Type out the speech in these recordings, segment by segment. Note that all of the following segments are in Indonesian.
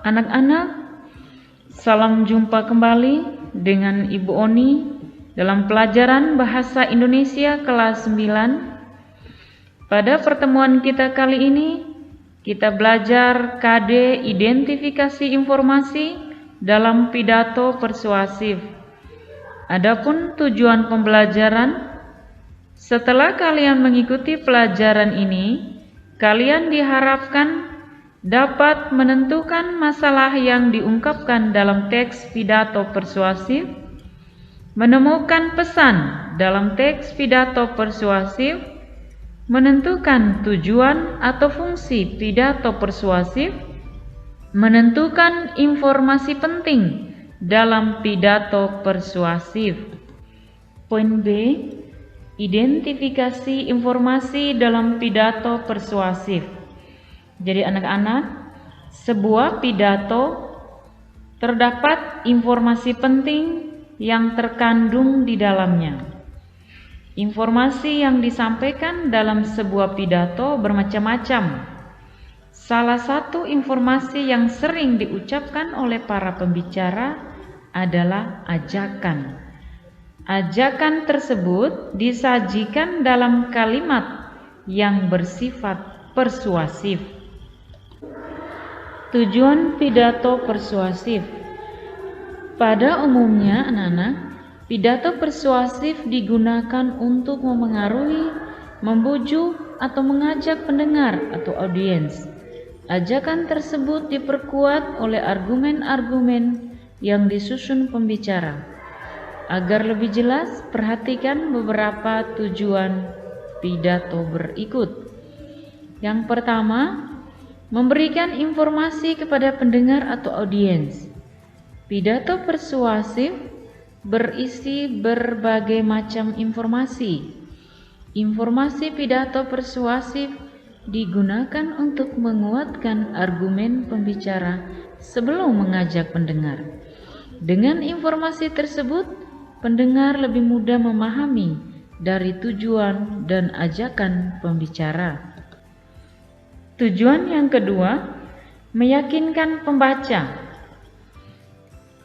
Anak-anak, salam jumpa kembali dengan Ibu Oni dalam pelajaran Bahasa Indonesia kelas 9. Pada pertemuan kita kali ini, kita belajar KD identifikasi informasi dalam pidato persuasif. Adapun tujuan pembelajaran, setelah kalian mengikuti pelajaran ini, kalian diharapkan dapat menentukan masalah yang diungkapkan dalam teks pidato persuasif, menemukan pesan dalam teks pidato persuasif, menentukan tujuan atau fungsi pidato persuasif, menentukan informasi penting dalam pidato persuasif. Poin B, identifikasi informasi dalam pidato persuasif. Jadi anak-anak, sebuah pidato terdapat informasi penting yang terkandung di dalamnya. Informasi yang disampaikan dalam sebuah pidato bermacam-macam. Salah satu informasi yang sering diucapkan oleh para pembicara adalah ajakan. Ajakan tersebut disajikan dalam kalimat yang bersifat persuasif. Tujuan pidato persuasif. Pada umumnya anak-anak, pidato persuasif digunakan untuk memengaruhi, membujuk, atau mengajak pendengar atau audiens. Ajakan tersebut diperkuat oleh argumen-argumen yang disusun pembicara. Agar lebih jelas, perhatikan beberapa tujuan pidato berikut. Yang pertama, memberikan informasi kepada pendengar atau audiens. Pidato persuasif berisi berbagai macam informasi. Informasi pidato persuasif digunakan untuk menguatkan argumen pembicara sebelum mengajak pendengar. Dengan informasi tersebut, pendengar lebih mudah memahami dari tujuan dan ajakan pembicara. Tujuan yang kedua, meyakinkan pembaca.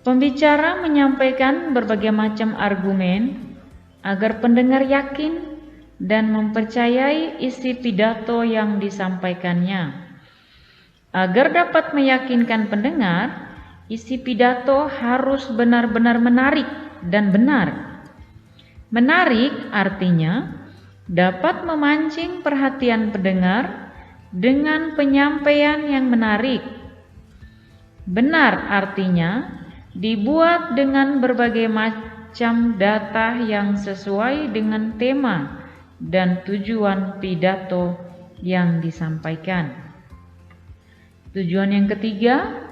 Pembicara menyampaikan berbagai macam argumen agar pendengar yakin dan mempercayai isi pidato yang disampaikannya. Agar dapat meyakinkan pendengar, isi pidato harus benar-benar menarik dan benar. Menarik artinya dapat memancing perhatian pendengar dengan penyampaian yang menarik. Benar artinya dibuat dengan berbagai macam data yang sesuai dengan tema dan tujuan pidato yang disampaikan. Tujuan yang ketiga,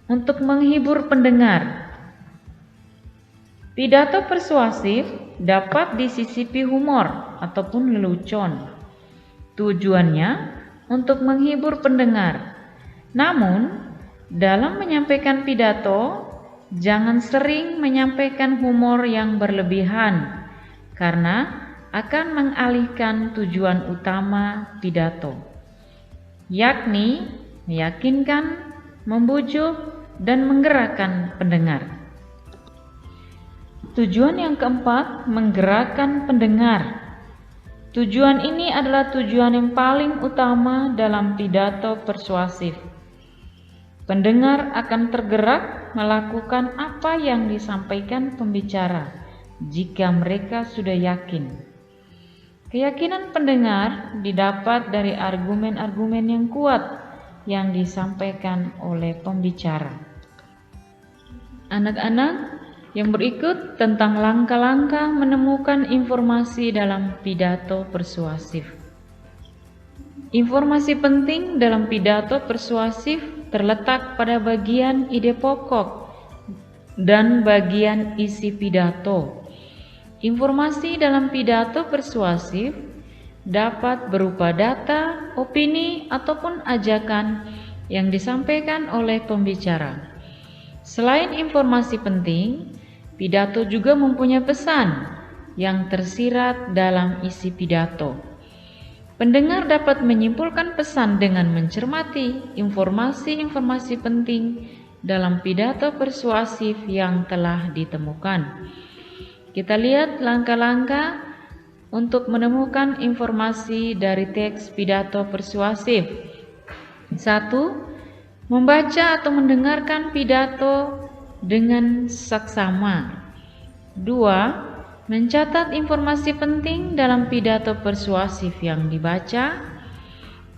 untuk menghibur pendengar. Pidato persuasif dapat disisipi humor ataupun lelucon. Tujuannya untuk menghibur pendengar. Namun, dalam menyampaikan pidato, jangan sering menyampaikan humor yang berlebihan karena akan mengalihkan tujuan utama pidato, yakni meyakinkan, membujuk, dan menggerakkan pendengar. Tujuan yang keempat, menggerakkan pendengar. Tujuan ini adalah tujuan yang paling utama dalam pidato persuasif. Pendengar akan tergerak melakukan apa yang disampaikan pembicara jika mereka sudah yakin. Keyakinan pendengar didapat dari argumen-argumen yang kuat yang disampaikan oleh pembicara. Anak-anak, yang berikut tentang langkah-langkah menemukan informasi dalam pidato persuasif. Informasi penting dalam pidato persuasif terletak pada bagian ide pokok dan bagian isi pidato. Informasi dalam pidato persuasif dapat berupa data, opini, ataupun ajakan yang disampaikan oleh pembicara. Selain informasi penting, pidato juga mempunyai pesan yang tersirat dalam isi pidato. Pendengar dapat menyimpulkan pesan dengan mencermati informasi-informasi penting dalam pidato persuasif yang telah ditemukan. Kita lihat langkah-langkah untuk menemukan informasi dari teks pidato persuasif. 1. Membaca atau mendengarkan pidato dengan saksama. 2. Mencatat informasi penting dalam pidato persuasif yang dibaca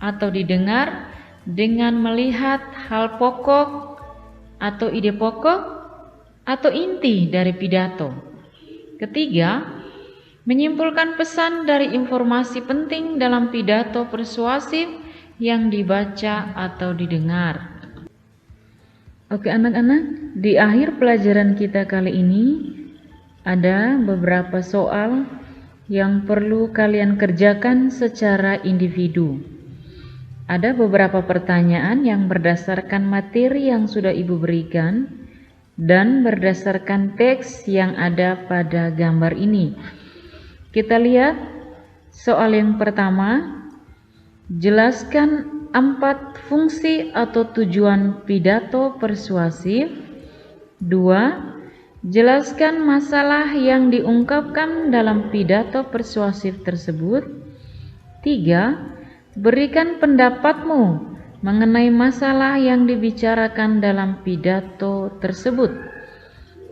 atau didengar dengan melihat hal pokok atau ide pokok atau inti dari pidato. Ketiga, menyimpulkan pesan dari informasi penting dalam pidato persuasif yang dibaca atau didengar. Oke anak-anak, di akhir pelajaran kita kali ini ada beberapa soal yang perlu kalian kerjakan secara individu. Ada beberapa pertanyaan yang berdasarkan materi yang sudah Ibu berikan dan berdasarkan teks yang ada pada gambar ini. Kita lihat soal yang pertama. Jelaskan 4 fungsi atau tujuan pidato persuasif. 2. Jelaskan masalah yang diungkapkan dalam pidato persuasif tersebut. 3. Berikan pendapatmu mengenai masalah yang dibicarakan dalam pidato tersebut.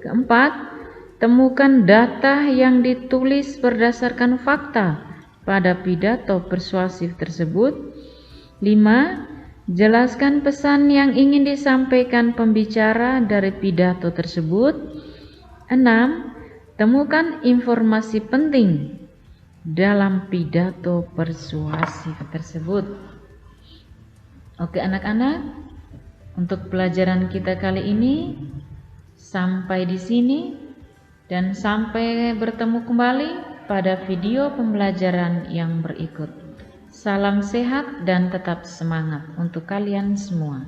4. Temukan data yang ditulis berdasarkan fakta pada pidato persuasif tersebut. 5. Jelaskan pesan yang ingin disampaikan pembicara dari pidato tersebut. 6. Temukan informasi penting dalam pidato persuasif tersebut. Oke anak-anak, untuk pelajaran kita kali ini sampai di sini dan sampai bertemu kembali pada video pembelajaran yang berikut. Salam sehat dan tetap semangat untuk kalian semua.